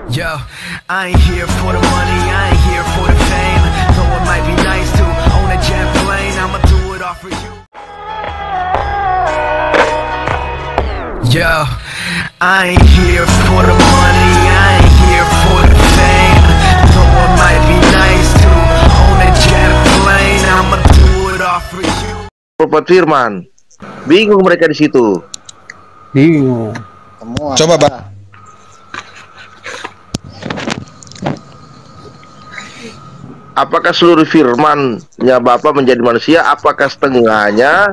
Yo, I ain't here for the money, I ain't here for the fame. Though it might be nice to own a jet plane, I'ma do it all for you. Yo, I ain't here for the money, I ain't here for the fame. Though it might be nice to own a jet plane, I'ma do it all for you. Bapak Firman, bingung mereka di situ. Bingung. Coba Bang. Apakah seluruh firman-nya Bapa menjadi manusia? Apakah setengahnya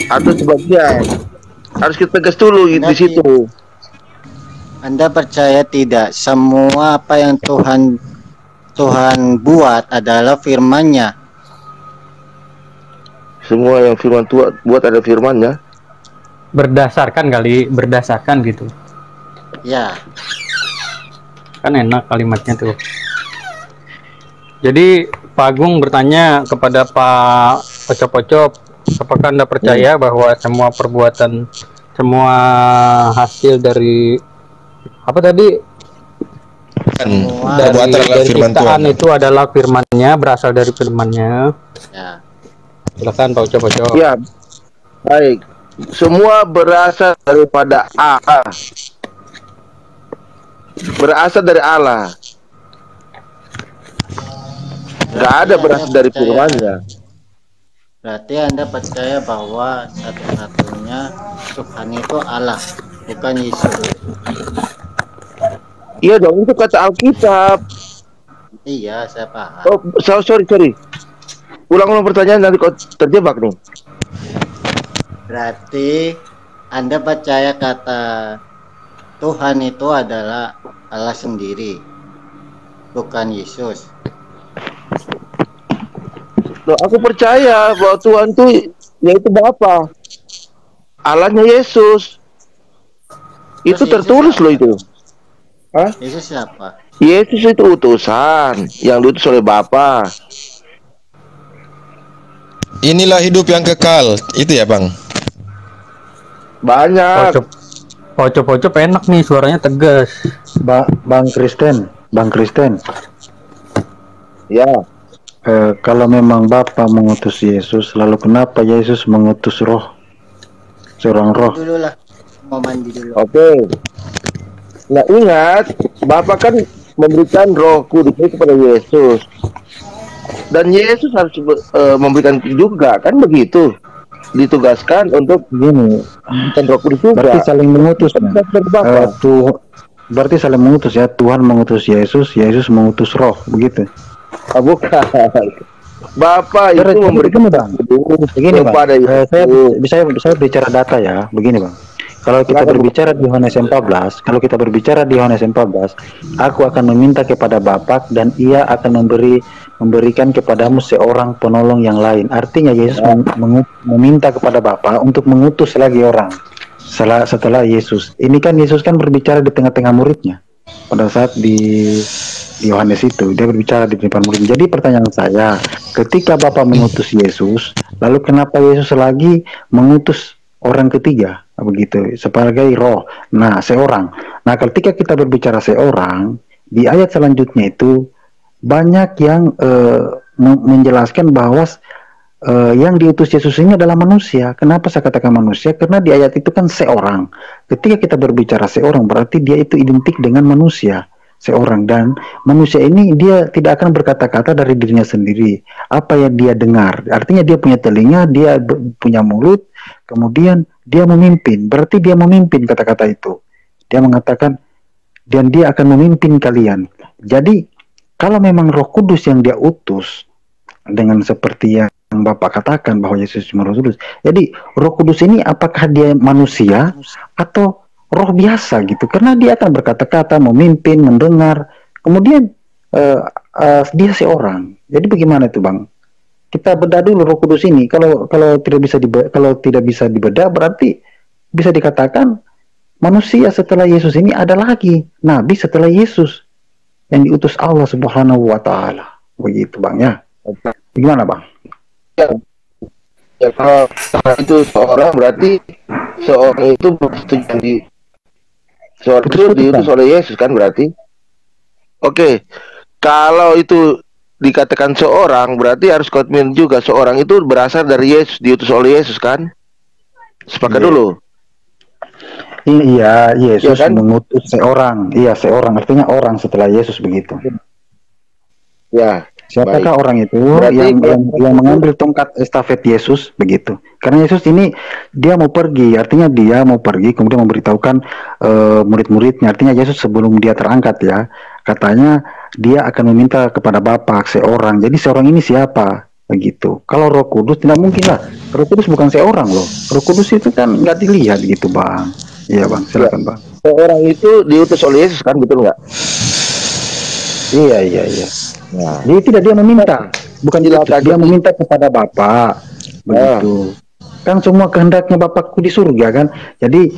atau sebagian? Harus kita tegas dulu di situ. Anda percaya tidak semua apa yang Tuhan buat adalah firman-Nya? Semua yang firman Tuhan buat ada firman-Nya. Berdasarkan gitu. Ya. Kan enak kalimatnya tuh. Jadi Pak Agung bertanya kepada Pak Pocop-Pocop, apakah Anda percaya bahwa semua perbuatan, semua hasil dari apa tadi? Dari ciptaan itu adalah firman-Nya, berasal dari firman-Nya. Ya. Silakan Pak Pocop-Pocop. Ya, baik. Semua berasal daripada Allah. Berasal dari Allah. Nggak ada berasal dari firman-Nya. Berarti Anda percaya bahwa satu-satunya Tuhan itu Allah, bukan Yesus. Iya dong, itu kata Alkitab. Iya, saya paham. Oh, sorry. Ulang pertanyaan, nanti kau terjebak nih. Berarti Anda percaya kata Tuhan itu adalah Allah sendiri, bukan Yesus. Loh, aku percaya bahwa Tuhan itu yaitu Bapa, Allahnya Yesus. Itu tertulis loh itu. Hah? Yesus siapa? Yesus itu utusan yang diutus oleh Bapa. Inilah hidup yang kekal, itu ya Bang. Banyak. Pocop enak nih, suaranya tegas. Bang Kristen. Ya. Kalau memang Bapa mengutus Yesus, lalu kenapa Yesus mengutus roh? Seorang roh. Dulu lah, mau mandi dulu. Oke. Nah, ingat, Bapa kan memberikan Roh Kudus kepada Yesus. Dan Yesus harus memberikan juga, kan begitu. Ditugaskan untuk memberikan Roh Kudus juga. Berarti saling mengutus. Berarti saling mengutus ya. Tuhan mengutus Yesus, Yesus mengutus roh, begitu. Bukan. Bapak itu memberikan begini kepada Yesus. Saya bicara data ya. Begini Bang. Kalau kita berbicara di Yohanes 14, aku akan meminta kepada Bapa dan Ia akan memberikan kepadamu seorang penolong yang lain. Artinya Yesus meminta kepada Bapa untuk mengutus lagi orang setelah Yesus. Ini kan Yesus kan berbicara di tengah-tengah muridnya pada saat di Yohanes itu dia berbicara di depan murid. Jadi pertanyaan saya, ketika Bapa mengutus Yesus, lalu kenapa Yesus lagi mengutus orang ketiga begitu sebagai roh? Nah, seorang. Nah, ketika kita berbicara seorang, di ayat selanjutnya itu banyak yang menjelaskan bahwa yang diutus Yesus ini adalah manusia. Kenapa saya katakan manusia? Karena di ayat itu kan seorang. Ketika kita berbicara seorang, berarti dia itu identik dengan manusia. Seorang, dan manusia ini dia tidak akan berkata-kata dari dirinya sendiri. Apa yang dia dengar, artinya dia punya telinga, dia punya mulut, kemudian dia memimpin. Berarti dia memimpin kata-kata itu. Dia mengatakan dan dia akan memimpin kalian. Jadi kalau memang Roh Kudus yang dia utus dengan seperti yang Bapak katakan bahwa Yesus cuma Roh Kudus. Jadi Roh Kudus ini apakah dia manusia atau roh biasa gitu? Karena dia akan berkata-kata, memimpin, mendengar. Kemudian dia seorang. Jadi bagaimana itu Bang? Kita bedah dulu Roh Kudus ini. Kalau tidak bisa dibedah, berarti bisa dikatakan manusia setelah Yesus ini ada lagi nabi setelah Yesus yang diutus Allah Subhanahu wa taala. Begitu Bang ya. Gimana Bang? Ya, kalau itu seorang, berarti seorang itu seorang itu diutus oleh Yesus kan, berarti Oke, kalau itu dikatakan seorang, berarti harus komitmen juga seorang itu berasal dari Yesus, diutus oleh Yesus kan? Sepakat Iya. dulu. Iya, Iya Yesus kan? mengutus seorang. Iya, seorang artinya orang setelah Yesus begitu. Ya, baik. Siapakah orang itu Berarti yang mengambil tongkat estafet Yesus begitu? Karena Yesus ini dia mau pergi, artinya dia mau pergi kemudian memberitahukan murid-muridnya. Artinya Yesus sebelum dia terangkat ya, katanya dia akan meminta kepada Bapa seorang. Jadi seorang ini siapa? Begitu. Kalau Roh Kudus tidak mungkin lah. Roh Kudus bukan seorang loh. Roh Kudus itu kan nggak dilihat gitu, Bang. Iya, Bang. Silakan, Bang. seorang itu diutus oleh Yesus kan, betul nggak? Iya, iya, iya. Nah, Jadi tidak dia meminta, bukan diutus, Silakan. dia meminta kepada Bapa. Begitu. Kan semua kehendaknya Bapakku di surga kan. Jadi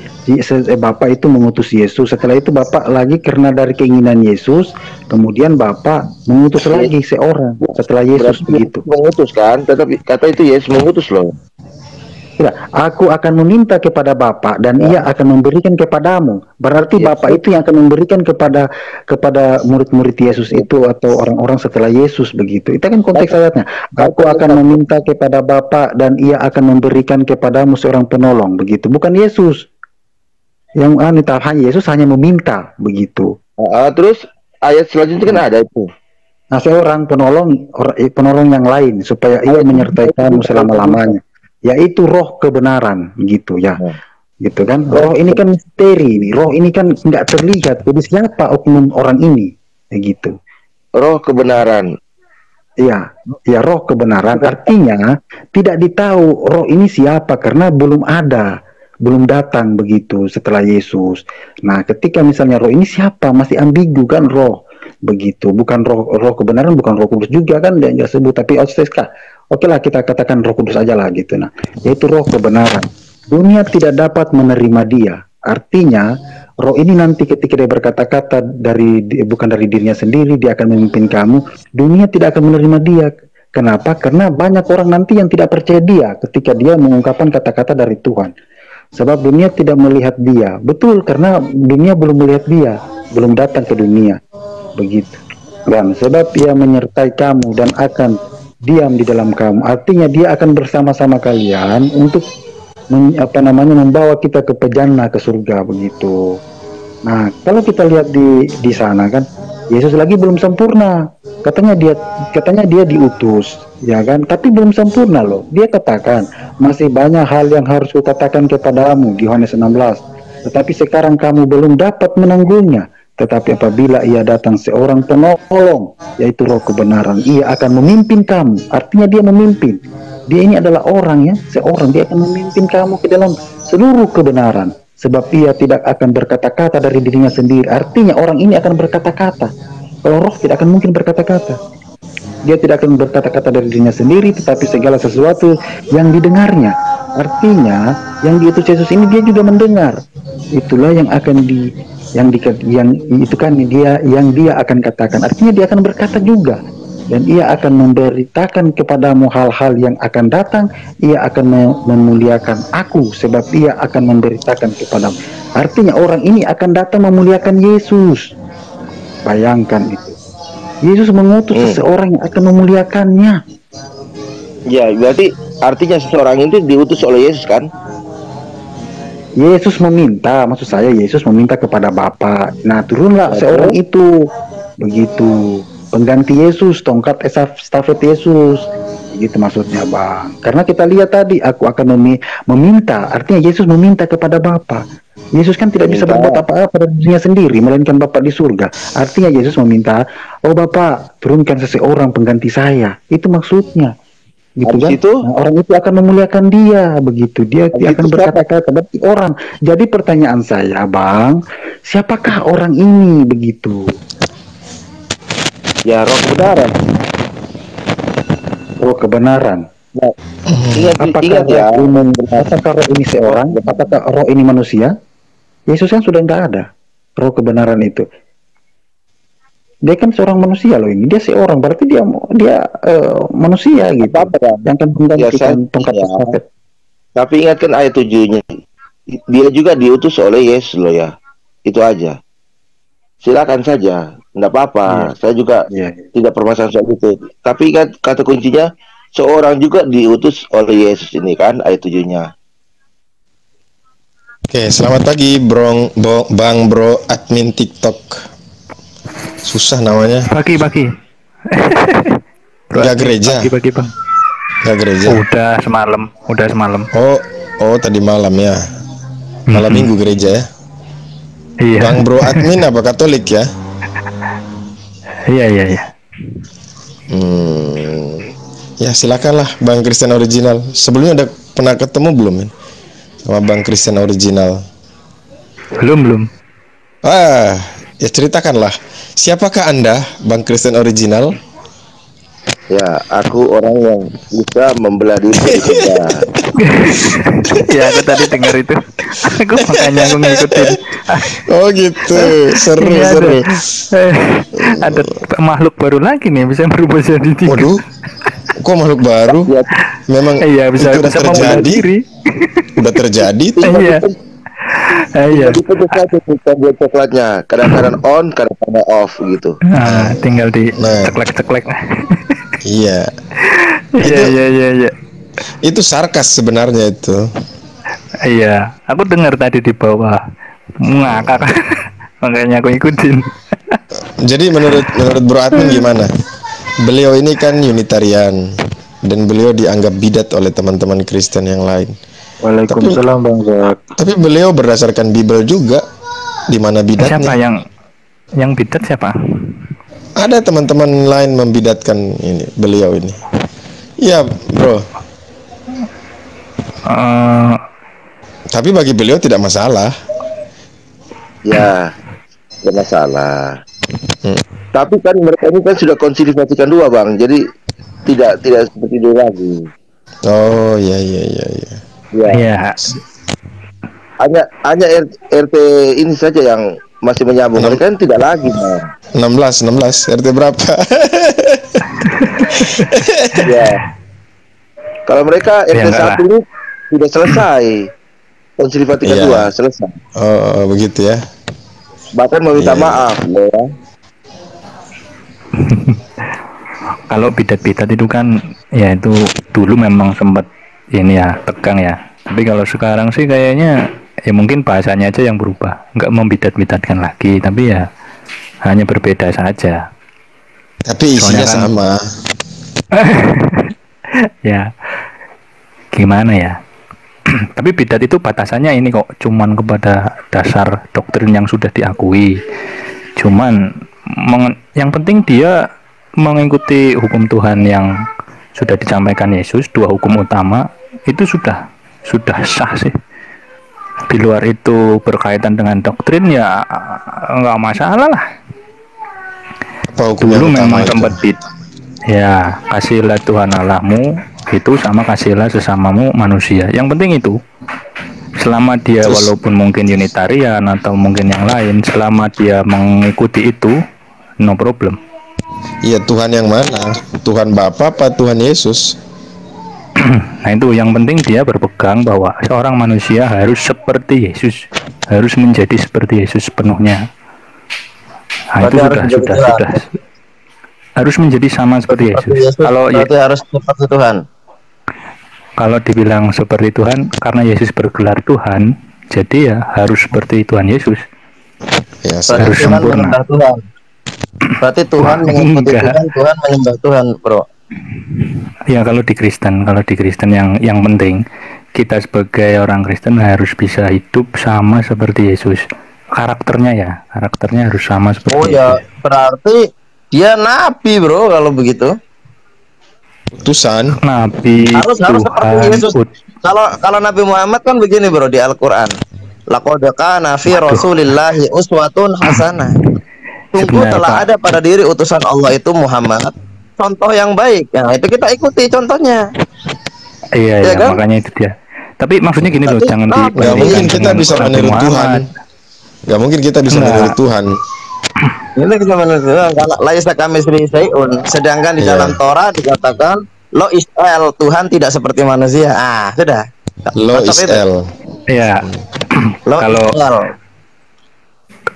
Bapa itu mengutus Yesus. Setelah itu Bapa lagi karena dari keinginan Yesus, kemudian Bapa mengutus lagi seorang setelah Yesus berarti begitu. mengutus kan, tetapi kata itu Yesus mengutus loh. Tidak, aku akan meminta kepada Bapa dan ia akan memberikan kepadamu. Berarti Bapa itu yang akan memberikan kepada murid-murid Yesus itu atau orang-orang setelah Yesus begitu. Itu kan konteks ayatnya. Aku akan meminta kepada Bapa dan ia akan memberikan kepadamu seorang penolong begitu. Bukan Yesus. Yang hanya Yesus hanya meminta begitu. Terus ayat selanjutnya kan ada itu. Nah, seorang penolong yang lain supaya ia menyertai kamu selama-lamanya. Yaitu roh kebenaran gitu ya, gitu kan. Roh ini kan misteri nih, roh ini kan nggak terlihat. Jadi siapa oknum orang ini, gitu. Roh kebenaran. Iya, ya roh kebenaran. Artinya tidak ditahu roh ini siapa karena belum ada, belum datang begitu setelah Yesus. Nah, ketika misalnya roh ini siapa masih ambigu kan roh begitu. Bukan roh kebenaran, bukan Roh Kudus juga kan dia nggak sebut, tapi oke lah kita katakan Roh Kudus aja lah gitu. Nah, yaitu roh kebenaran. Dunia tidak dapat menerima dia. Artinya roh ini nanti ketika dia berkata-kata bukan dari dirinya sendiri, dia akan memimpin kamu. Dunia tidak akan menerima dia. Kenapa? Karena banyak orang nanti yang tidak percaya dia ketika dia mengungkapkan kata-kata dari Tuhan. Sebab dunia tidak melihat dia. Betul, karena dunia belum melihat dia, belum datang ke dunia. Begitu. Dan sebab ia menyertai kamu dan akan diam di dalam kamu. Artinya dia akan bersama-sama kalian untuk membawa kita ke pejana, ke surga begitu. Nah, kalau kita lihat di sana kan Yesus lagi belum sempurna. Katanya dia diutus, ya kan? Tapi belum sempurna loh. Dia katakan, masih banyak hal yang harus kukatakan kepadamu di Yohanes 16. Tetapi sekarang kamu belum dapat menanggungnya. Tetapi apabila ia datang seorang penolong, yaitu roh kebenaran, ia akan memimpin kamu. Artinya dia memimpin. Dia ini adalah orang ya, seorang. Dia akan memimpin kamu ke dalam seluruh kebenaran. Sebab ia tidak akan berkata-kata dari dirinya sendiri. Artinya orang ini akan berkata-kata. Kalau roh tidak akan mungkin berkata-kata. Dia tidak akan berkata-kata dari dirinya sendiri, tetapi segala sesuatu yang didengarnya. Artinya yang diutus Yesus ini dia juga mendengar. Itulah yang akan yang dia akan katakan. Artinya dia akan berkata juga, dan ia akan memberitakan kepadamu hal-hal yang akan datang. Ia akan memuliakan aku, sebab ia akan memberitakan kepadamu. Artinya orang ini akan datang memuliakan Yesus. Bayangkan itu. Yesus mengutus seseorang yang akan memuliakannya. Ya, berarti artinya seseorang itu diutus oleh Yesus kan? Yesus meminta, maksud saya Yesus meminta kepada Bapa. Nah, turunlah seorang itu, begitu. Pengganti Yesus, tongkat estafet Yesus, gitu maksudnya, Bang. Karena kita lihat tadi, aku akan meminta. Artinya Yesus meminta kepada Bapa. Yesus kan tidak bisa berbuat apa-apa pada dirinya sendiri, melainkan Bapa di surga. Artinya Yesus meminta, oh Bapa, turunkan seseorang pengganti saya. Itu maksudnya. Gitu kan? Nah, orang itu akan memuliakan dia, begitu. Dia akan berkata-kata berarti orang. Jadi pertanyaan saya, Bang, siapakah orang ini begitu? Ya, roh kebenaran. Roh kebenaran. Nah, apakah roh ini seorang? Apakah roh ini manusia? Yesus kan sudah tidak ada roh kebenaran itu. Dia kan seorang manusia loh ini. Dia seorang, berarti dia manusia gitu. Yang kan menggantikan tongkat estafet. Tapi ingatkan ayat 7-nya. Dia juga diutus oleh Yesus loh ya. Itu aja. Silakan saja. Nggak apa-apa. Saya juga Iya. tidak permasalahan soal itu. Tapi kan kata kuncinya seorang juga diutus oleh Yesus ini kan ayat 7-nya. Oke, selamat pagi Bang Bro admin TikTok. Susah namanya. Pagi. Enggak gereja. Pagi bang. Enggak gereja. Udah semalam. Oh, tadi malam ya. Malam minggu gereja ya. Iya. Bang Bro admin apa Katolik ya? Iya. Ya silakanlah Bang Kristen Original. Sebelumnya udah pernah ketemu belum ya? Sama Bang Kristen Original? Belum. Ya ceritakanlah. Siapakah Anda, Bang Kristen Original? Ya, aku orang yang bisa membelah diri juga. Ya aku tadi dengar itu. Aku makanya aku ngikutin. Oh gitu, seru. Ini ada makhluk baru lagi nih bisa berubah jadi tiga. Waduh, kok makhluk baru? Ya, Memang Iya bisa itu udah membelah terjadi. diri. Udah terjadi. Iya. Tiba-tiba tombol coklatnya, kadang-kadang on, kadang-kadang off gitu. Nah, tinggal di Nah. ceklek. Iya. Iya. Itu sarkas sebenarnya itu. Iya, aku dengar tadi di bawah ngakak. Makanya aku ikutin. Jadi menurut Bro Admin gimana? Beliau ini kan Unitarian dan beliau dianggap bidat oleh teman-teman Kristen yang lain. Waalaikumsalam Bang Zak. Tapi beliau berdasarkan Bible juga, di mana bidatnya. Siapa yang bidat siapa? Ada teman-teman lain membidatkan ini beliau ini. Iya, Bro. Tapi bagi beliau tidak masalah. Ya, tidak masalah. Tapi kan mereka ini kan sudah konsili Vatikan II, Bang. Jadi tidak seperti dulu lagi. Oh, iya. Ya. Iya. Hanya RT ini saja yang masih menyambung. Mereka kan tidak lagi, Bang. 16 RT berapa? Ya. Kalau mereka RT Ya, enggak 1 ini sudah selesai. Konsili Vatikan Iya. II selesai. Oh, begitu ya. Bahkan meminta Iya. maaf, ya. Kalau bidat-bidat itu kan ya itu dulu memang sempat ini ya tegang ya. Tapi kalau sekarang sih kayaknya ya mungkin bahasanya aja yang berubah, nggak membidat-bidatkan lagi, tapi ya hanya berbeda saja. Tapi isinya Soalnya kan- sama. Ya gimana ya. Tapi bidat itu batasannya ini kok cuman kepada dasar doktrin yang sudah diakui. Cuman yang penting dia mengikuti hukum Tuhan yang sudah disampaikan Yesus, 2 hukum utama itu sudah sah sih. Di luar itu berkaitan dengan doktrin ya nggak masalah lah. Apa hukum Dulu yang utama memang itu? tempat ya kasihlah Tuhan Allahmu itu sama kasihlah sesamamu manusia. Yang penting itu selama dia walaupun mungkin Unitarian atau mungkin yang lain, selama dia mengikuti itu no problem. Iya, Tuhan yang mana? Tuhan Bapa apa Tuhan Yesus? Nah itu yang penting dia berpegang bahwa seorang manusia harus seperti Yesus, harus menjadi seperti Yesus sepenuhnya. Nah, itu sudah harus menjadi sama seperti Yesus. Kalau harus seperti Tuhan. Kalau dibilang seperti Tuhan karena Yesus bergelar Tuhan, jadi ya harus seperti Tuhan Yesus. Ya, Harus sempurna. Tuhan. Berarti Tuhan mengikuti Enggak. Tuhan, Tuhan menyembah Tuhan, Bro. Ya kalau di Kristen yang penting kita sebagai orang Kristen harus bisa hidup sama seperti Yesus. Karakternya harus sama seperti Oh ya, Yesus. berarti dia nabi, Bro, kalau begitu. utusan. Nabi Harus seperti Tuhan Yesus. Kalau Nabi Muhammad kan begini, Bro, di Al-Qur'an. Laqad kana fi Rasulillahi uswatun hasanah. Sungguh Sebenarnya, telah Pak. ada pada diri utusan Allah itu Muhammad, contoh yang baik. Nah, itu kita ikuti contohnya. Iya, Ya kan? makanya itu dia. Tapi maksudnya gini loh, Tapi jangan kenapa? dibandingkan Gak mungkin kita dengan bisa Nabi meniru Tuhan. Muhammad. Gak mungkin kita bisa Enggak. meniru Tuhan. Ini kita menunjukkan kalau laisa kamislihi syai'un, sedangkan di Iya. dalam Torah dikatakan lo Israel, Tuhan tidak seperti manusia. Ah, sudah. Lo Tetap itu. Israel. Iya. Lo Kalau Israel.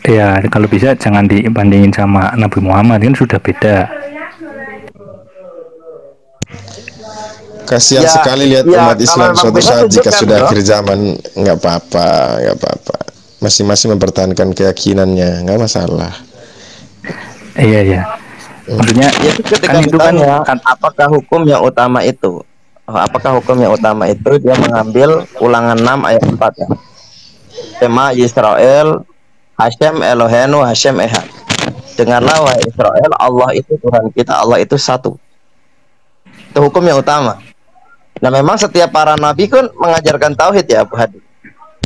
Ya kalau bisa jangan dibandingin sama Nabi Muhammad, kan sudah beda. Kasihan Ya, sekali lihat ya, umat kalau Islam memang suatu beda saat jika tunjukkan sudah dong. akhir zaman. Nggak apa-apa, nggak apa-apa. Masing-masing mempertahankan keyakinannya, nggak masalah. Iya ya. Maksudnya Yesus ketika kan itu kan ditanya apakah hukum yang utama itu? Apakah hukum yang utama itu, dia mengambil Ulangan 6 ayat 4 ya. Shema Yisrael, Hashem Elohenu Hashem Ehad. Dengarlah wahai Israel, Allah itu Tuhan kita, Allah itu satu. Itu hukum yang utama. Nah, memang setiap para nabi kan mengajarkan tauhid ya, Abu Hadi.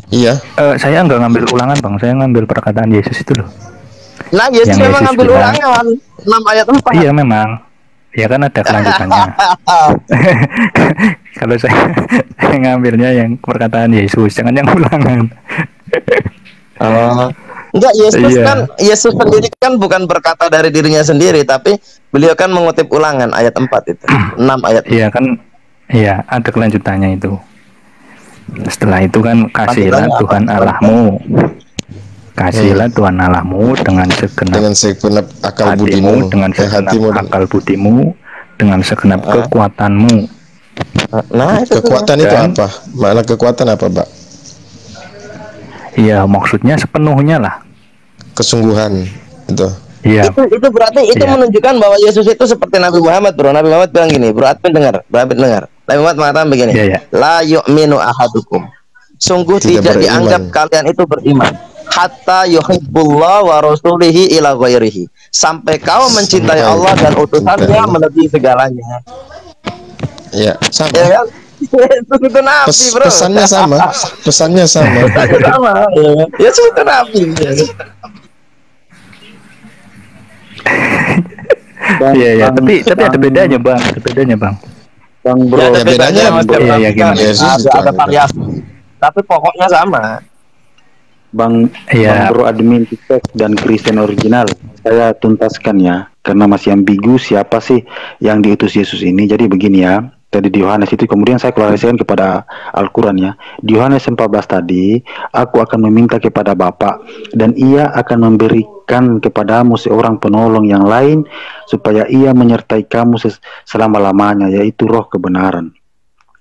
Iya, saya nggak ngambil ulangan bang, saya ngambil perkataan Yesus itu loh. Nah, Yesus Yang memang Yesus ngambil bilang. Ulangan 6 ayat 4. Iya memang. Ya kan ada kelanjutannya. Kalau saya ngambilnya yang perkataan Yesus, jangan yang ulangan. Enggak, Yesus Iya. kan Yesus sendiri kan bukan berkata dari dirinya sendiri, tapi beliau kan mengutip Ulangan ayat 4 itu. 6 ayat. Iya kan, iya ada kelanjutannya itu. Setelah itu kan kasihlah Lanjutannya apa? Tuhan Allahmu, kasihlah Tuhan Allahmu dengan dengan segenap segenap akal hatimu, budimu, dengan segenap hatimu dan akal budimu, dengan segenap kekuatanmu. Nah, itu kekuatan itu Dan- apa? Makna kekuatan apa, Pak? Iya maksudnya sepenuhnya lah. Kesungguhan itu. Iya. itu berarti itu Iya. menunjukkan bahwa Yesus itu seperti Nabi Muhammad, bro. Nabi Muhammad bilang gini, bro Admin dengar, Nabi Muhammad mengatakan begini, Iya, iya. la yu'minu ahadukum. Sungguh Tidak tidak beriman. dianggap kalian itu beriman. Hatta yuhibbullah wa rasulihi ila ghairihi. Sampai kau mencintai Sampai Allah dan utusannya cintai. melebihi segalanya. Ya, sama. Ya kan? Itu Nabi, bro. Pesannya sama. Pesannya sama. Pesannya sama. Ya kan? Yesus itu Nabi. Iya iya, tapi ada bedanya bang, ada bedanya bang. Bang Bro, Ya, ada Ya, bedanya bedanya, Mas. Iya, iya, gimana? Yesus ada Tuhan. variasi. Tapi pokoknya sama. Bang Iya. Bro admin TikTok dan Kristen original, saya tuntaskan ya, karena masih ambigu siapa sih yang diutus Yesus ini. Jadi begini ya, tadi di Yohanes itu kemudian saya klarifikasikan kepada Al-Quran ya. Di Yohanes 14 tadi, aku akan meminta kepada Bapa dan ia akan memberikan kepadamu seorang penolong yang lain supaya ia menyertai kamu selama-lamanya, yaitu Roh kebenaran.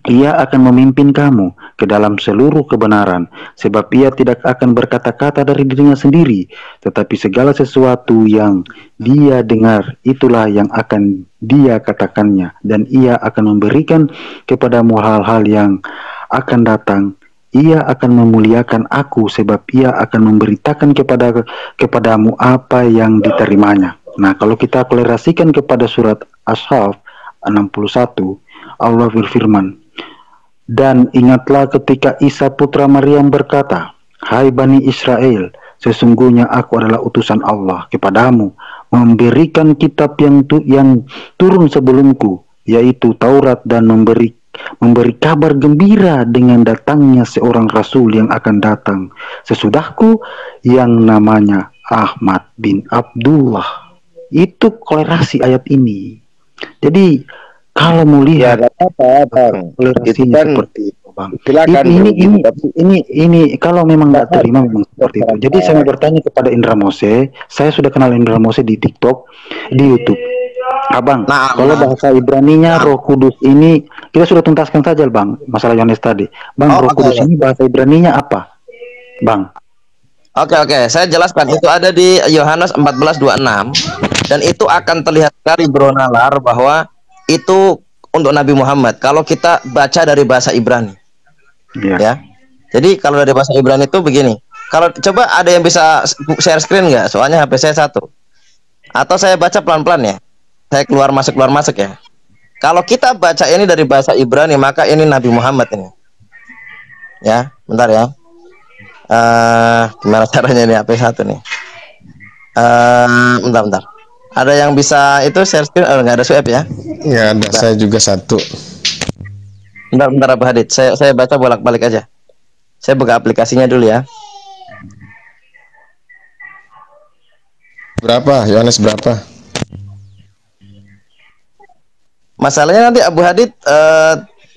Ia akan memimpin kamu ke dalam seluruh kebenaran, sebab ia tidak akan berkata-kata dari dirinya sendiri, tetapi segala sesuatu yang dia dengar, itulah yang akan dia katakannya, dan ia akan memberikan kepadamu hal-hal yang akan datang. Ia akan memuliakan aku, sebab ia akan memberitakan kepadamu apa yang diterimanya. Nah, kalau kita kolerasikan kepada surat Ashaf 61, Allah berfirman, dan ingatlah ketika Isa putra Maryam berkata, hai Bani Israel, sesungguhnya aku adalah utusan Allah kepadamu, memberikan kitab yang turun sebelumku, yaitu Taurat, dan memberi kabar gembira dengan datangnya seorang rasul yang akan datang sesudahku, yang namanya Ahmad bin Abdullah. Itu kolerasi ayat ini. Jadi kalau mau Ya, lihat nggak apa-apa, Bang. Itu kolerasinya kan seperti itu, Bang. silakan. Ini kalau memang nggak terima memang seperti itu. Jadi saya mau bertanya kepada Indra Mose. Saya sudah kenal Indra Mose di TikTok, di YouTube. Abang, kalau bahasa Ibraninya Roh Kudus ini kita sudah tuntaskan saja, Bang. Masalah Yohanes tadi, Bang. Roh Kudus ini bahasa Ibraninya apa, Bang? Oke, saya jelaskan. Itu ada di Yohanes 14:26 dan itu akan terlihat sekali, bro Nalar, bahwa itu untuk Nabi Muhammad. Kalau kita baca dari bahasa Ibrani, Iya. ya. Jadi kalau dari bahasa Ibrani itu begini. Kalau coba ada yang bisa share screen nggak? Soalnya HP saya satu. Atau saya baca pelan-pelan ya. Saya keluar masuk ya. Kalau kita baca ini dari bahasa Ibrani, maka ini Nabi Muhammad ini. Ya, bentar ya. Gimana caranya nih HP satu nih? Bentar. Ada yang bisa itu share screen? Nggak ada swipe ya? Nggak ada, saya juga satu. Bentar Abu Hadid. Saya baca bolak-balik aja. Saya buka aplikasinya dulu ya. Berapa? Yohanes berapa? Masalahnya nanti Abu Hadid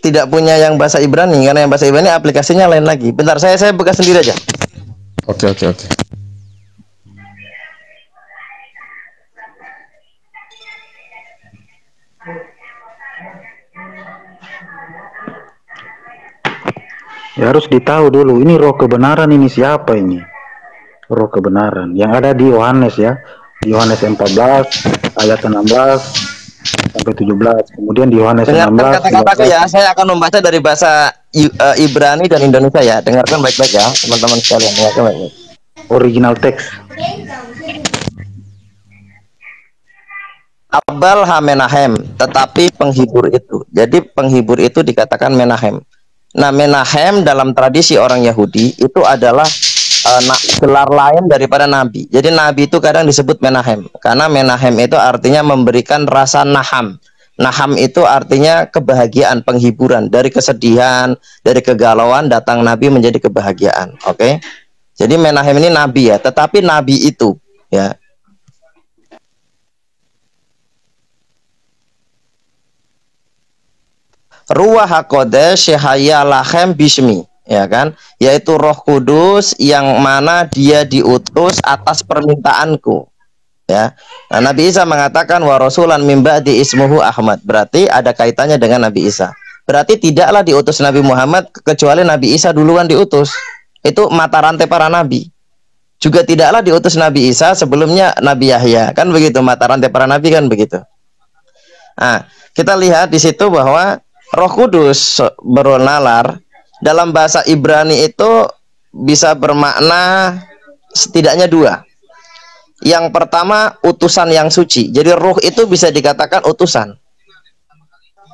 tidak punya yang bahasa Ibrani, karena yang bahasa Ibrani aplikasinya lain lagi. Bentar, saya buka sendiri aja. Oke. Ya harus ditahu dulu, ini roh kebenaran ini siapa ini? Roh kebenaran yang ada di Yohanes ya. Di Yohanes 14 ayat 16 sampai 17. Kemudian di Yohanes Dengarkan 16 kata-kataku ya. Saya akan membaca dari bahasa Ibrani dan Indonesia ya. Dengarkan baik-baik ya, teman-teman sekalian. Dengarkan baik-baik. original teks. Abal ha Menahem, tetapi penghibur itu. Jadi penghibur itu dikatakan Menahem. Nah, Menahem dalam tradisi orang Yahudi itu adalah gelar lain daripada nabi. Jadi nabi itu kadang disebut Menahem karena Menahem itu artinya memberikan rasa naham. Naham itu artinya kebahagiaan, penghiburan. Dari kesedihan, dari kegalauan datang nabi menjadi kebahagiaan. Oke. Jadi Menahem ini nabi ya, tetapi nabi itu ya Ruah HaKodesh Syahaya Lahem Bismi, ya kan, yaitu Roh Kudus yang mana dia diutus atas permintaanku, ya. Nah, Nabi Isa mengatakan wa rasulan mim ba'di ismuhu Ahmad, berarti ada kaitannya dengan Nabi Isa. Berarti tidaklah diutus Nabi Muhammad kecuali Nabi Isa duluan diutus. Itu mata rantai para nabi. Juga tidaklah diutus Nabi Isa sebelumnya Nabi Yahya, kan begitu, mata rantai para nabi kan begitu. Nah, kita lihat di situ bahwa Roh Kudus bernalar dalam bahasa Ibrani itu bisa bermakna setidaknya dua. Yang pertama utusan yang suci. Jadi ruh itu bisa dikatakan utusan.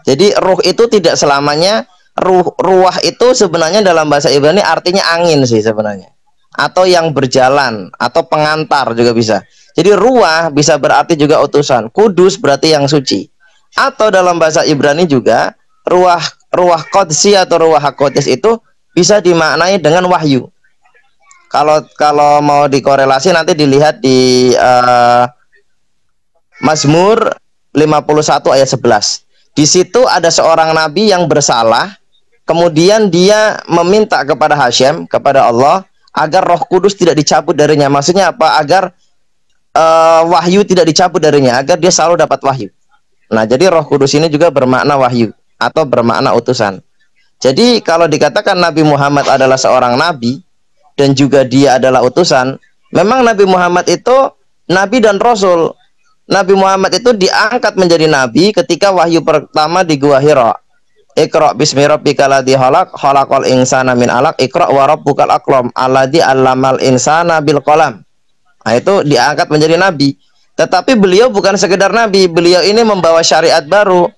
Jadi ruh itu tidak selamanya ruah itu sebenarnya dalam bahasa Ibrani artinya angin sih sebenarnya. Atau yang berjalan atau pengantar juga bisa. Jadi ruah bisa berarti juga utusan. Kudus berarti yang suci. Atau dalam bahasa Ibrani juga ruah qudsi atau ruah hakodes itu bisa dimaknai dengan wahyu. Kalau mau dikorelasi nanti dilihat di Mazmur 51 ayat 11. Di situ ada seorang nabi yang bersalah, kemudian dia meminta kepada Hashem, kepada Allah, agar Roh Kudus tidak dicabut darinya. Maksudnya apa? Agar wahyu tidak dicabut darinya, agar dia selalu dapat wahyu. Nah, jadi Roh Kudus ini juga bermakna wahyu atau bermakna utusan. Jadi kalau dikatakan Nabi Muhammad adalah seorang nabi dan juga dia adalah utusan, memang Nabi Muhammad itu nabi dan rasul. Nabi Muhammad itu diangkat menjadi nabi ketika wahyu pertama di Gua Hira. Iqra bismi rabbikal ladzi khalaq, khalaqal insana min 'alaq, iqra wa rabbukal akram, alladzi 'allamal insana bil qalam. Nah, itu diangkat menjadi nabi. Tetapi beliau bukan sekedar nabi, beliau ini membawa syariat baru,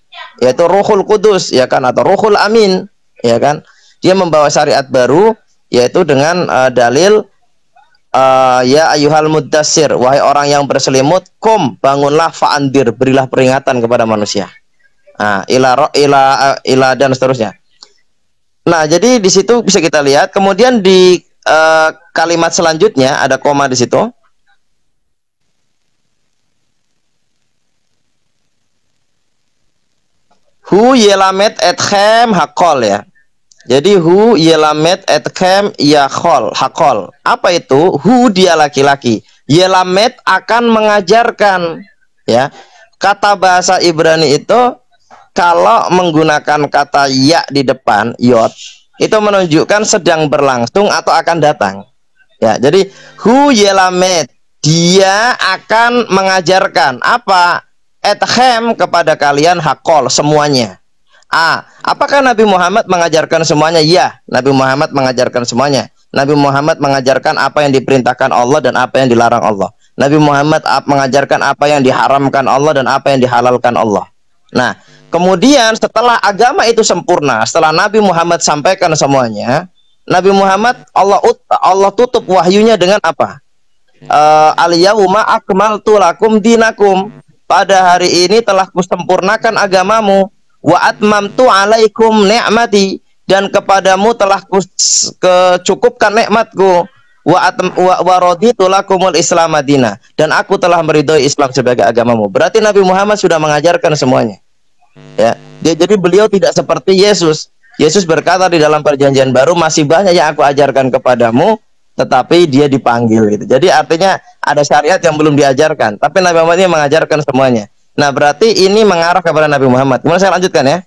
yaitu Ruhul Kudus, ya kan, atau Ruhul Amin, ya kan. Dia membawa syariat baru, yaitu dengan dalil ya ayyuhal muddassir, wahai orang yang berselimut, kum, bangunlah, fa'andir, berilah peringatan kepada manusia. Nah, ila dan seterusnya. Nah, jadi di situ bisa kita lihat. Kemudian di kalimat selanjutnya ada koma di situ. Hu yelamet etchem hakol, ya. Jadi hu yelamet etchem yakol hakol. Apa itu? Hu dia laki-laki. Yelamet akan mengajarkan, ya. Kata bahasa Ibrani itu kalau menggunakan kata ya di depan, yod, itu menunjukkan sedang berlangsung atau akan datang. Ya, jadi hu yelamet, dia akan mengajarkan apa? Ethem kepada kalian hakol semuanya. Apakah Nabi Muhammad mengajarkan semuanya? Ya, Nabi Muhammad mengajarkan semuanya. Nabi Muhammad mengajarkan apa yang diperintahkan Allah dan apa yang dilarang Allah. Nabi Muhammad mengajarkan apa yang diharamkan Allah dan apa yang dihalalkan Allah. Nah, kemudian setelah agama itu sempurna, setelah Nabi Muhammad sampaikan semuanya, Nabi Muhammad Allah tutup wahyunya dengan apa? Al-yauma akmaltu lakum dinakum. Pada hari ini telah kusempurnakan agamamu, wa atmamtu alaikum ni'mati, dan kepadamu telah kecukupkan nikmatku, wa raditu lakumul islam madina, dan aku telah meridhoi Islam sebagai agamamu. Berarti Nabi Muhammad sudah mengajarkan semuanya. Ya, jadi beliau tidak seperti Yesus. Yesus berkata di dalam perjanjian baru, masih banyak yang aku ajarkan kepadamu, tetapi dia dipanggil gitu. Jadi artinya ada syariat yang belum diajarkan, tapi Nabi Muhammad ini mengajarkan semuanya. Nah, berarti ini mengarah kepada Nabi Muhammad. Kemudian saya lanjutkan ya.